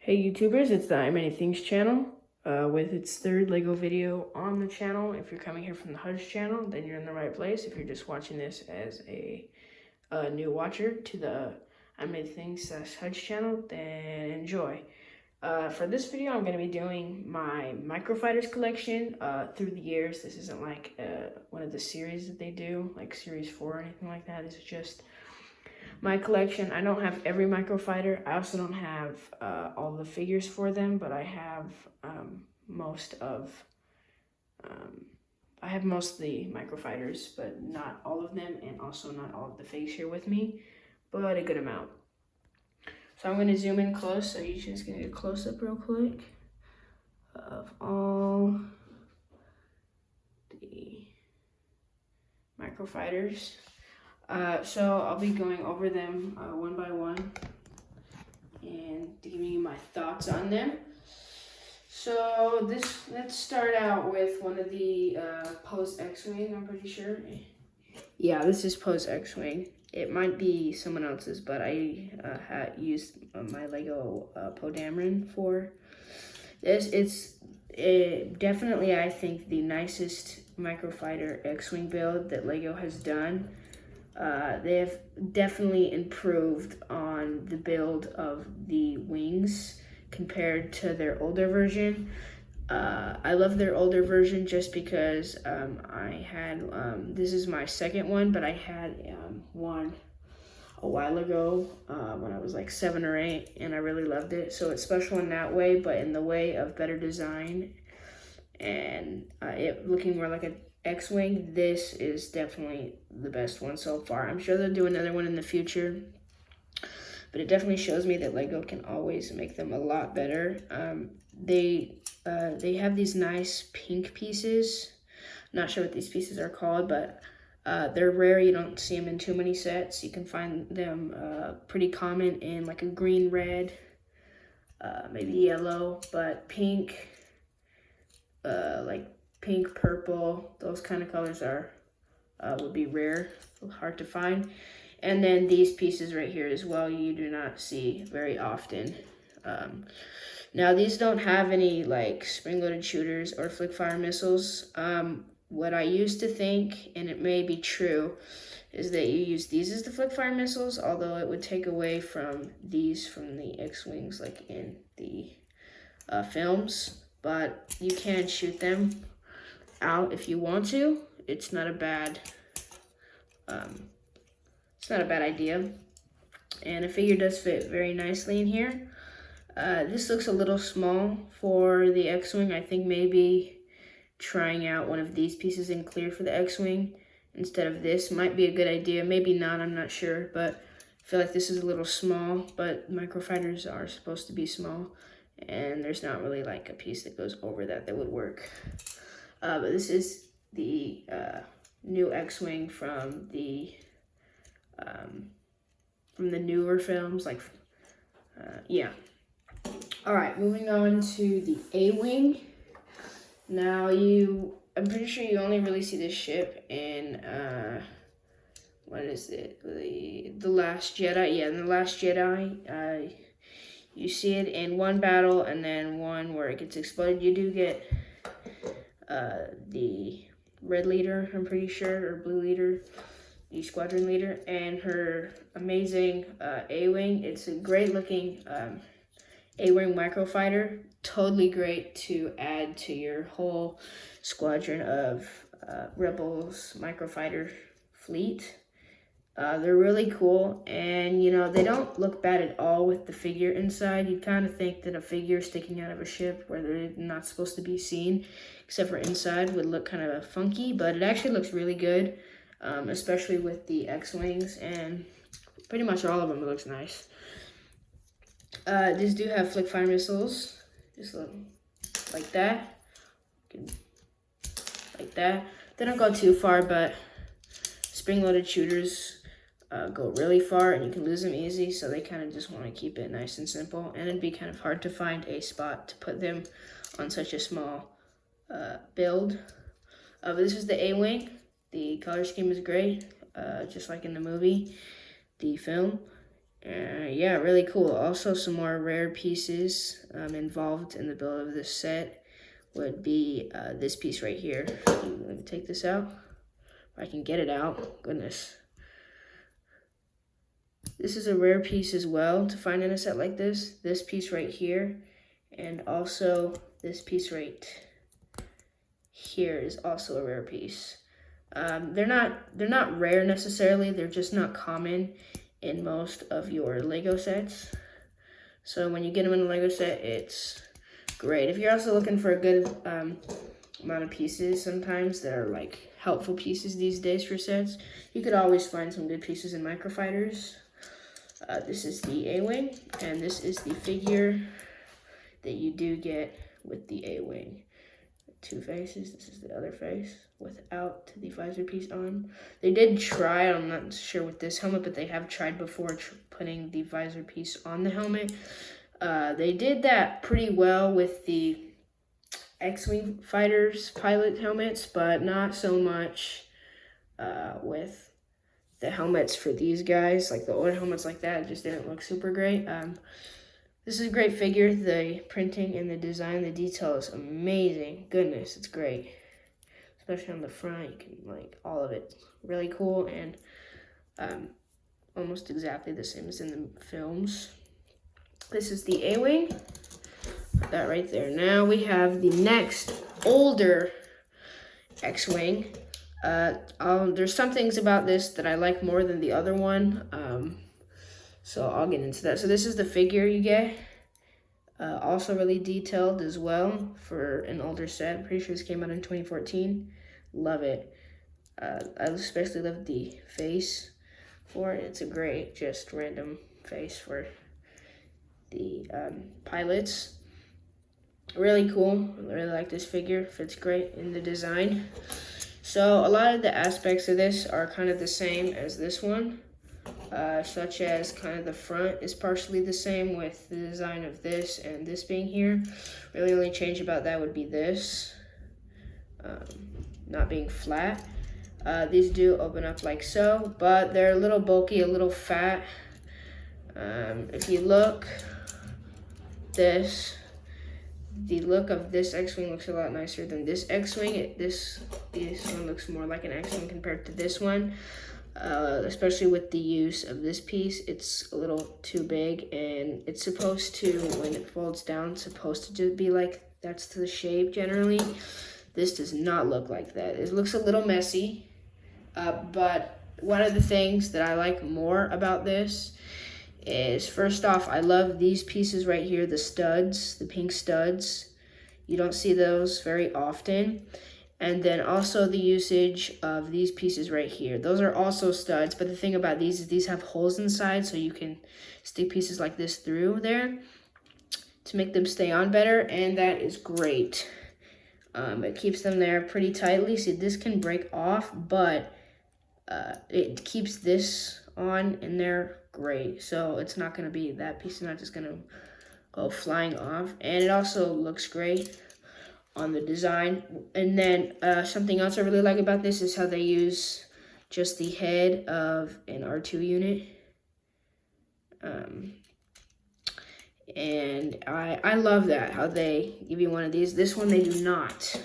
Hey YouTubers, it's the I Many Things channel with its third LEGO video on the channel. If you're coming here from the Hudge channel, then you're in the right place. If you're just watching this as a new watcher to the I Many Things / Hudge channel, then enjoy. For this video, I'm going to be doing my Microfighters collection through the years. This isn't like one of the series that they do, like Series 4 or anything like that. This is just my collection. I don't have every Microfighter. I also don't have all the figures for them, but I have most of the Microfighters, but not all of them, and also not all of the figs here with me, but a good amount. So I'm going to zoom in close, so you're just going to get a close-up real quick of all the Microfighters. So I'll be going over them one by one and giving you my thoughts on them. So let's start out with one of the Pose X-Wing, I'm pretty sure. Yeah, this is Pose X-Wing. It might be someone else's, but I had used my Lego Poe Dameron for this. It's definitely, I think, the nicest Microfighter X-Wing build that Lego has done. They have definitely improved on the build of the wings compared to their older version. I love their older version just because I had, this is my second one, but I had one a while ago when I was like 7 or 8, and I really loved it. So it's special in that way, but in the way of better design and it looking more like an X-Wing, this is definitely the best one so far. I'm sure they'll do another one in the future, but it definitely shows me that Lego can always make them a lot better. They have these nice pink pieces. Not sure what these pieces are called, but they're rare. You don't see them in too many sets. You can find them pretty common in like a green, red, maybe yellow, but pink, like pink, purple, those kind of colors are would be rare, hard to find. And then these pieces right here as well, you do not see very often. Now these don't have any like spring-loaded shooters or flick fire missiles. What I used to think, and it may be true, is that you use these as the flick fire missiles, although it would take away from these from the X-Wings like in the films. But you can shoot them out if you want to. It's not a bad idea, and a figure does fit very nicely in here. This looks a little small for the X-Wing. I think maybe trying out one of these pieces in clear for the X-Wing instead of this might be a good idea. Maybe not, I'm not sure, but I feel like this is a little small, but Microfighters are supposed to be small, and there's not really like a piece that goes over that would work. But this is the new X-Wing from the newer films, like yeah. All right, moving on to the A-Wing. Now I'm pretty sure you only really see this ship in what is it? The Last Jedi. Yeah, in The Last Jedi, you see it in one battle and then one where it gets exploded. You do get the red leader, I'm pretty sure, or blue leader, the squadron leader, and her amazing A-Wing. It's a great looking A-Wing Microfighter. Totally great to add to your whole squadron of Rebels Microfighter fleet. They're really cool, and you know, they don't look bad at all with the figure inside. You'd kind of think that a figure sticking out of a ship where they're not supposed to be seen, except for inside, would look kind of funky, but it actually looks really good, especially with the X-Wings, and pretty much all of them, it looks nice. These do have flick fire missiles, just like that, like that. They don't go too far, but spring-loaded shooters go really far, and you can lose them easy, so they kind of just want to keep it nice and simple, and it'd be kind of hard to find a spot to put them on such a small build. But this is the A-Wing. The color scheme is great, just like in the movie, the film, Yeah, really cool. Also, some more rare pieces involved in the build of this set would be this piece right here. Let me take this out. If I can get it out. Goodness. This is a rare piece as well to find in a set like this. This piece right here, and also this piece right here is also a rare piece. They're not rare necessarily. They're just not common in most of your Lego sets. So when you get them in a Lego set, it's great. If you're also looking for a good amount of pieces sometimes that are like helpful pieces these days for sets, you could always find some good pieces in Microfighters. This is the A-Wing, and this is the figure that you do get with the A-Wing. Two faces. This is the other face without the visor piece on. They did try, I'm not sure with this helmet, but they have tried before putting the visor piece on the helmet. They did that pretty well with the X-Wing fighters pilot helmets, but not so much with the helmets for these guys. Like the older helmets like that, it just didn't look super great. This is a great figure. The printing and the design, the detail is amazing. Goodness, it's great. Especially on the front, you can like all of it. Really cool and almost exactly the same as in the films. This is the A-Wing. Put that right there. Now we have the next older X-Wing. There's some things about this that I like more than the other one. So I'll get into that. So this is the figure you get. Also really detailed as well for an older set. I'm pretty sure this came out in 2014. Love it. I especially love the face for it. It's a great, just random face for the pilots. Really cool. I really like this figure. Fits great in the design. So a lot of the aspects of this are kind of the same as this one. Such as kind of the front is partially the same with the design of this and this being here. Really only change about that would be this not being flat. These do open up like so, but they're a little bulky, a little fat. If you look, the look of this X-Wing looks a lot nicer than this X-Wing. This one looks more like an X-Wing compared to this one. Especially with the use of this piece, it's a little too big, and it's supposed to, when it folds down, it's supposed to just be like that's the shape generally. This does not look like that. It looks a little messy, but one of the things that I like more about this is, first off, I love these pieces right here, the studs, the pink studs. You don't see those very often. And then also the usage of these pieces right here. Those are also studs, but the thing about these is these have holes inside, so you can stick pieces like this through there to make them stay on better, and that is great. It keeps them there pretty tightly. See, this can break off, but it keeps this on in there great. So it's not going to be, that piece is not just going to go flying off. And it also looks great on the design. And then something else I really like about this is how they use just the head of an R2 unit. And I love that, how they give you one of these. This one they do not.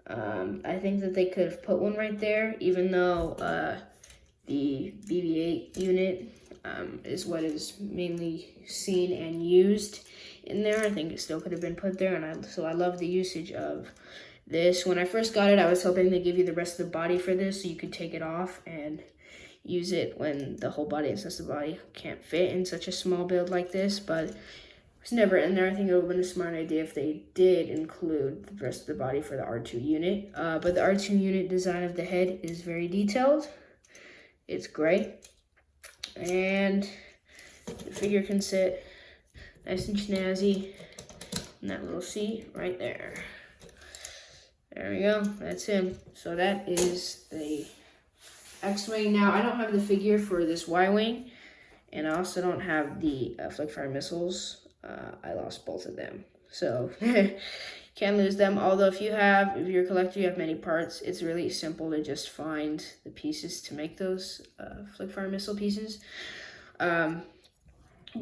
I think that they could have put one right there, even though the BB-8 unit is what is mainly seen and used in there. I think it still could have been put there, and so I love the usage of this. When I first got it, I was hoping they give you the rest of the body for this, so you could take it off and use it when the whole body and rest of the body can't fit in such a small build like this, but it's never in there. I think it would have been a smart idea if they did include the rest of the body for the R2 unit. But the R2 unit design of the head is very detailed. It's great. And the figure can sit nice and snazzy in that little seat right there. There we go. That's him. So that is the X-Wing. Now, I don't have the figure for this Y-Wing, and I also don't have the Flickfire missiles. I lost both of them. So, can't lose them. Although, if you're a collector, you have many parts, it's really simple to just find the pieces to make those Flickfire missile pieces.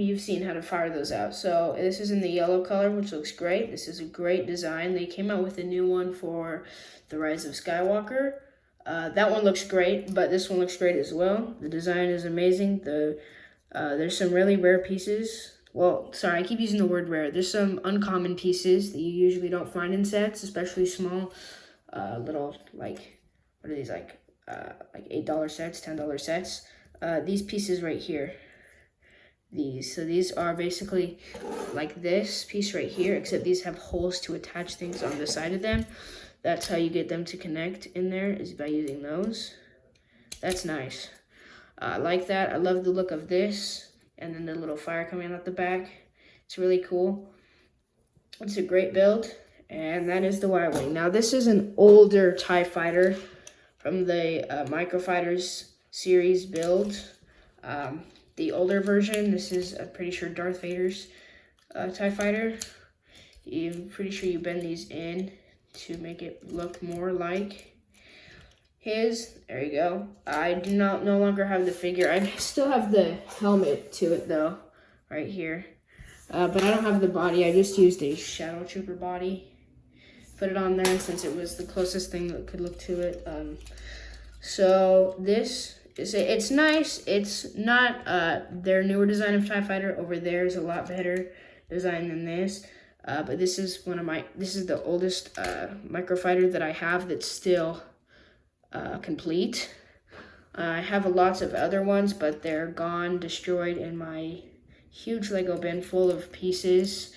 you've seen how to fire those out. So this is in the yellow color, which looks great. This is a great design. They came out with a new one for The Rise of Skywalker. That one looks great, but this one looks great as well. The design is amazing. There's some really rare pieces. Well, sorry, I keep using the word rare. There's some uncommon pieces that you usually don't find in sets, especially small, little, like, what are these, like $8 sets, $10 sets. These pieces right here. So these are basically like this piece right here, except these have holes to attach things on the side of them. That's how you get them to connect in there, is by using those. That's nice. I like that. I love the look of this, and then the little fire coming out the back. It's really cool. It's a great build, and that is the Y-Wing. Now this is an older TIE Fighter from the Microfighters series build. The older version, this is, I'm pretty sure, Darth Vader's TIE Fighter. I'm pretty sure you bend these in to make it look more like his. There you go. I do no longer have the figure. I still have the helmet to it though, right here. But I don't have the body. I just used a Shadow Trooper body. Put it on there since it was the closest thing that could look to it. So this is, it's nice. It's not their newer design of TIE Fighter. Over there is a lot better design than this. But this is this is the oldest microfighter that I have that's still complete. I have lots of other ones, but they're gone, destroyed in my huge Lego bin full of pieces.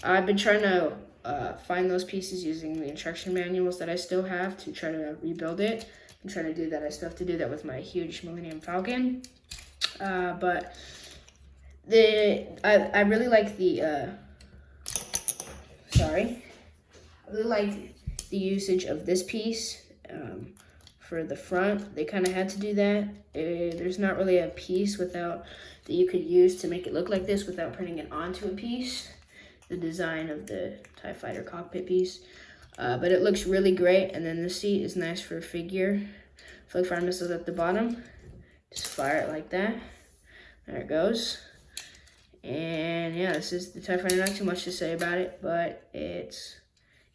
I've been trying to find those pieces using the instruction manuals that I still have to try to rebuild it. I'm trying to do that. I still have to do that with my huge Millennium Falcon. But I really like the I really like the usage of this piece for the front. They kind of had to do that. There's not really a piece that you could use to make it look like this without putting it onto a piece. The design of the TIE Fighter cockpit piece. But it looks really great, and then the seat is nice for a figure. Flick fire missiles at the bottom. Just fire it like that. There it goes. And yeah, this is the TIE Fighter. Not too much to say about it, but it's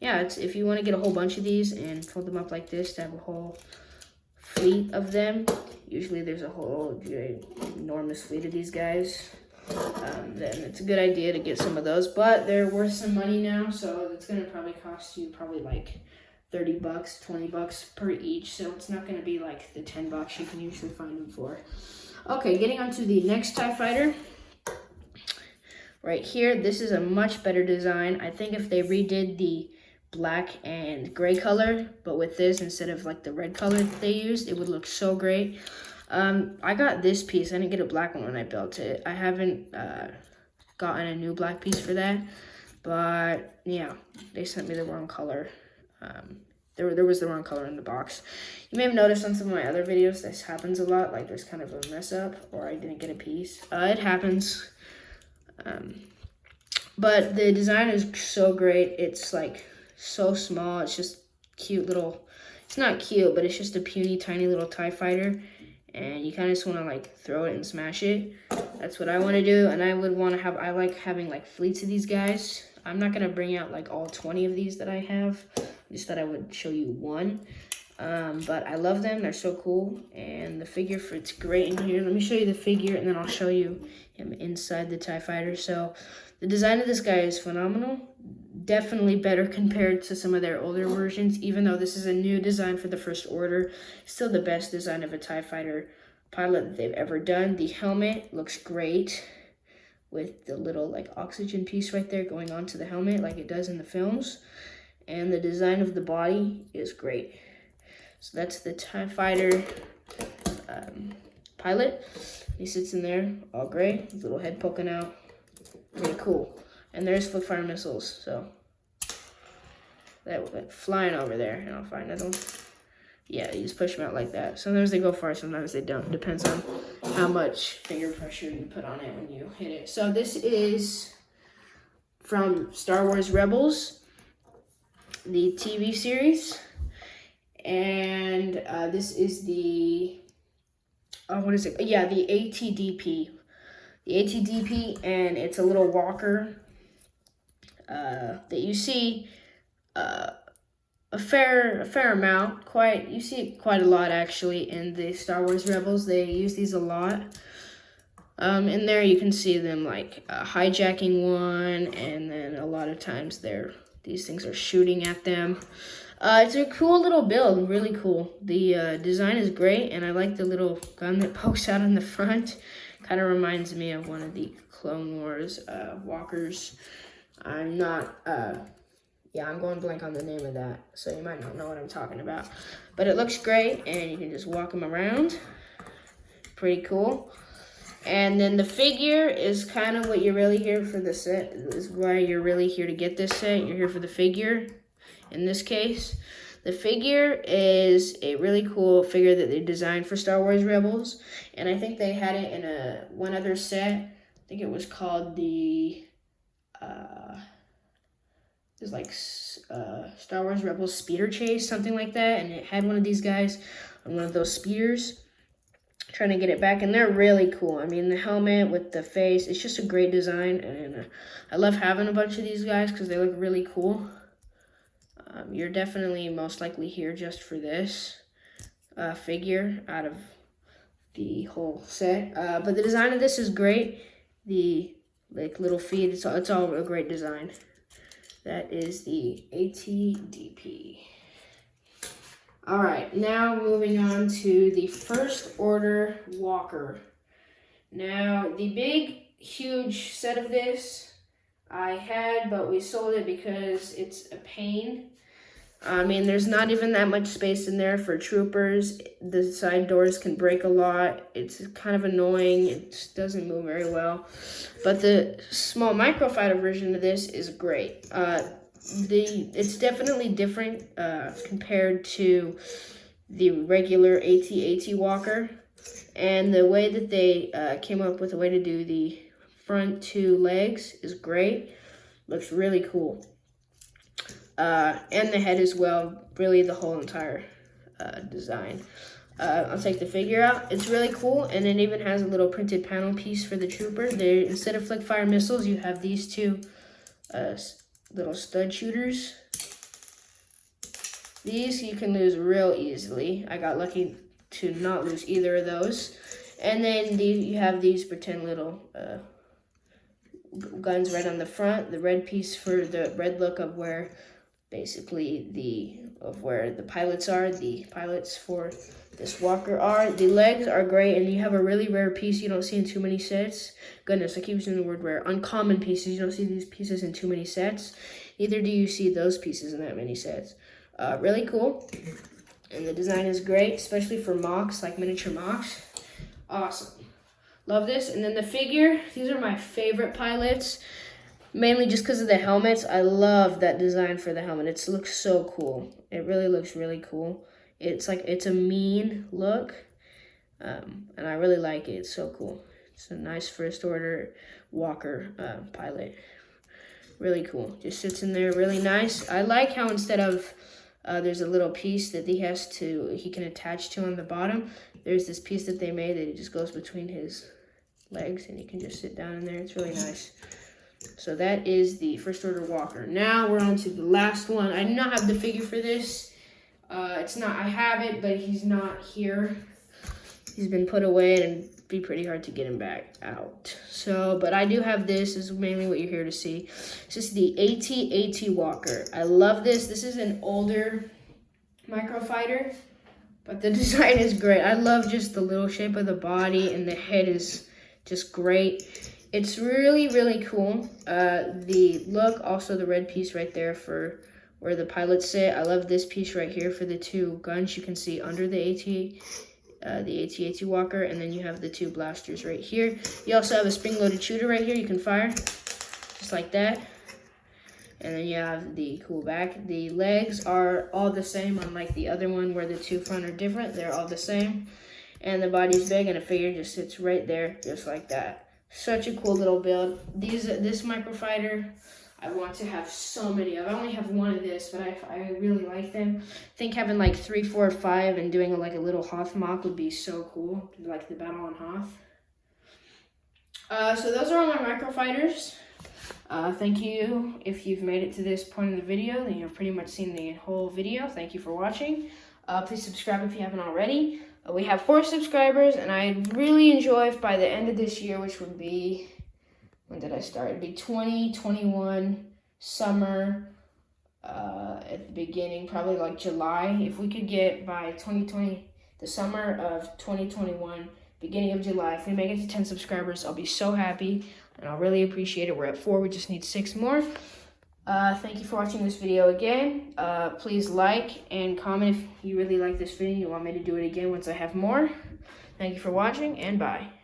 if you want to get a whole bunch of these and fold them up like this to have a whole fleet of them. Usually there's a whole enormous fleet of these guys. Then it's a good idea to get some of those, but they're worth some money now, so it's going to probably cost you like $30, $20 per each, so it's not going to be like the $10 you can usually find them for. Okay, getting on to the next TIE Fighter. Right here, this is a much better design. I think if they redid the black and gray color, but with this instead of like the red color that they used, it would look so great. I got this piece. I didn't get a black one when I built it. I haven't gotten a new black piece for that, but yeah, they sent me the wrong color. There was the wrong color in the box. You may have noticed on some of my other videos this happens a lot, like there's kind of a mess up or I didn't get a piece. It happens. But the design is so great. It's like so small. It's just cute little, it's not cute, but it's just a puny tiny little TIE Fighter. And you kind of just want to like throw it and smash it. That's what I want to do. And I would want to have, I like having like fleets of these guys. I'm not going to bring out like all 20 of these that I have. I just thought I would show you one. But I love them. They're so cool. And the figure fits great in here. Let me show you the figure and then I'll show you him inside the TIE Fighter. So the design of this guy is phenomenal. Definitely better compared to some of their older versions. Even though this is a new design for the First Order, still the best design of a TIE Fighter pilot that they've ever done. The helmet looks great with the little like oxygen piece right there going onto the helmet like it does in the films. And the design of the body is great. So that's the TIE Fighter pilot. He sits in there all gray, his little head poking out. Pretty cool. And there's flick fire missiles, so that went flying over there. And I'll find another one. Yeah, you just push them out like that. Sometimes they go far, sometimes they don't. Depends on how much finger pressure you put on it when you hit it. So this is from Star Wars Rebels, the TV series. And this is the, what is it? Yeah, the ATDP. the ATDP, and it's a little walker that you see a fair amount. You see it quite a lot actually in the Star Wars Rebels. They use these a lot. In there you can see them like hijacking one, and then a lot of times these things are shooting at them. It's a cool little build, really cool. The design is great, and I like the little gun that pokes out in the front. Kind of reminds me of one of the Clone Wars walkers. I'm going blank on the name of that, so you might not know what I'm talking about. But it looks great, and you can just walk them around. Pretty cool. And then the figure is kind of what you're really here for the set. This is why you're really here to get this set. You're here for the figure. In this case, the figure is a really cool figure that they designed for Star Wars Rebels, and I think they had it in one other set. I think it was called the Star Wars Rebels Speeder Chase, something like that, and it had one of these guys on one of those speeders trying to get it back, and they're really cool. I mean, the helmet with the face, it's just a great design, and I love having a bunch of these guys because they look really cool. You're definitely most likely here just for this figure out of the whole set. But the design of this is great. The little feet, it's all a great design. That is the ATDP. All right, now moving on to the First Order Walker. Now, the big, huge set of this I had, but we sold it because it's a pain. I mean, there's not even that much space in there for troopers. The side doors can break a lot. It's kind of annoying. It just doesn't move very well. But the small microfighter version of this is great. It's definitely different compared to the regular AT-AT Walker. And the way that they came up with a way to do the front two legs is great. Looks really cool. And the head as well, really the whole entire design. I'll take the figure out. It's really cool, and it even has a little printed panel piece for the trooper. Instead of flick fire missiles, you have these two little stud shooters. These you can lose real easily. I got lucky to not lose either of those. And then you have these pretend little guns right on the front. The red piece for the red look of where basically where the pilots are. The pilots for this walker are. The legs are great, and you have a really rare piece you don't see in too many sets. Goodness, I keep using the word rare. Uncommon pieces. You don't see these pieces in too many sets. Neither do you see those pieces in that many sets. Really cool. And the design is great, especially for mocks, like miniature mocks. Awesome. Love this. And then the figure, these are my favorite pilots, mainly just because of the helmets. I love that design for the helmet. It looks so cool. It really looks really cool. It's a mean look, and I really like it. It's so cool. It's a nice First Order Walker pilot. Really cool. Just sits in there really nice. I like how instead of there's a little piece that he can attach to on the bottom. There's this piece that they made that it just goes between his legs, and he can just sit down in there. It's really nice. So that is the First Order Walker. Now we're on to the last one. I do not have the figure for this. I have it, but he's not here. He's been put away, and it'd be pretty hard to get him back out. But I do have this. This is mainly what you're here to see. This is the AT-AT Walker. I love this. This is an older microfighter, but the design is great. I love just the little shape of the body, and the head is just great. It's really, really cool. The look, also the red piece right there for where the pilots sit. I love this piece right here for the two guns you can see under the AT-AT Walker, and then you have the two blasters right here. You also have a spring-loaded shooter right here you can fire, just like that. And then you have the cool back. The legs are all the same, unlike the other one where the two front are different. They're all the same. And the body's big, and the figure just sits right there, just like that. Such a cool little build. This microfighter, I want to have so many of. I only have one of this, but I really like them. I think having like 3, 4, 5 and doing like a little Hoth mock would be so cool, like the Battle on Hoth. So those are all my microfighters. Thank you if you've made it to this point in the video, then you've pretty much seen the whole video. Thank you for watching. Please subscribe if you haven't already. We have 4 subscribers, and I'd really enjoy if by the end of this year, which would be, when did I start? It'd be 2021 summer, at the beginning, probably like July. If we could get by 2020, the summer of 2021, beginning of July, if we make it to 10 subscribers, I'll be so happy, and I'll really appreciate it. We're at 4, we just need 6 more. Thank you for watching this video again. Please like and comment if you really like this video and you want me to do it again once I have more. Thank you for watching, and bye.